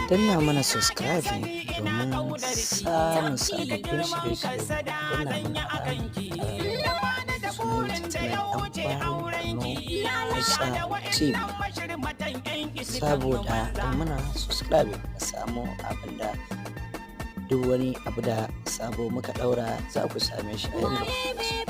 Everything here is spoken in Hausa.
danna mana subscribing domin samun sababbin shirye-shirye. Danna mana ƙararrawa sunan YouTube channel Ɗan Fara Borno Hausa TV saboda ai mana subscribing ka samu abinda duk wani abu da sabo muka ɗaura za ku same shi a yanda kuke so.